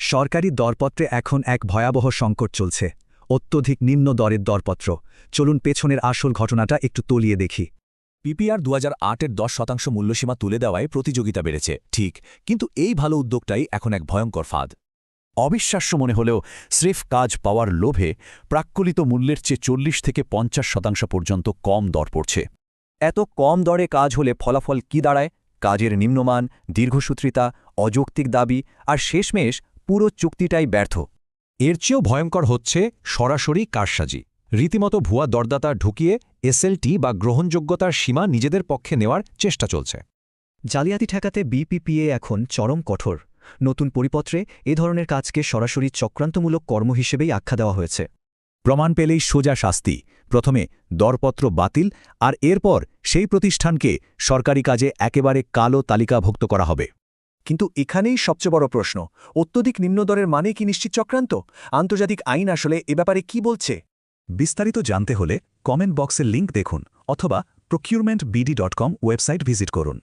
সরকারি দরপত্রে এখন এক ভয়াবহ সংকট চলছে। অত্যধিক নিম্ন দরের দরপত্র। চলুন পেছনের আসল ঘটনাটা একটু তলিয়ে দেখি। পিপিআর 2008-এর 10% মূল্যসীমা তুলে দেওয়ায় প্রতিযোগিতা বেড়েছে, ঠিক, কিন্তু এই ভালো উদ্যোগটাই এখন এক ভয়ঙ্কর ফাঁদ। অবিশ্বাস্য মনে হলেও স্রেফ কাজ পাওয়ার লোভে প্রাক্কলিত মূল্যের চেয়ে 40-50% পর্যন্ত কম দর পড়ছে। এত কম দরে কাজ হলে ফলাফল কি দাঁড়ায়? কাজের নিম্নমান, দীর্ঘসূত্রিতা, অযৌক্তিক দাবি আর শেষমেশ পুরো চুক্তিটাই ব্যর্থ। এর চেয়েও ভয়ঙ্কর হচ্ছে সরাসরি কারসাজি। রীতিমতো ভুয়া দরদাতা ঢুকিয়ে এসএলটি বা গ্রহণযোগ্যতার সীমা নিজেদের পক্ষে নেওয়ার চেষ্টা চলছে। জালিয়াতি ঠেকাতে বিপিপিএ এখন চরম কঠোর। নতুন পরিপত্রে এ ধরনের কাজকে সরাসরি চক্রান্তমূলক কর্ম হিসেবেই আখ্যা দেওয়া হয়েছে। প্রমাণ পেলেই সোজা শাস্তি। প্রথমে দরপত্র বাতিল, আর এরপর সেই প্রতিষ্ঠানকে সরকারি কাজে একেবারে কালো তালিকাভুক্ত করা হবে। কিন্তু এখানেই সবচেয়ে বড় প্রশ্ন, অত্যধিক নিম্নদরের মানে কি নিশ্চিত চক্রান্ত? আন্তর্জাতিক আইন আসলে এ ব্যাপারে কি বলছে? বিস্তারিত জানতে হলে কমেন্ট বক্সের লিঙ্ক দেখুন অথবা procurement.bd.com ওয়েবসাইট ভিজিট করুন।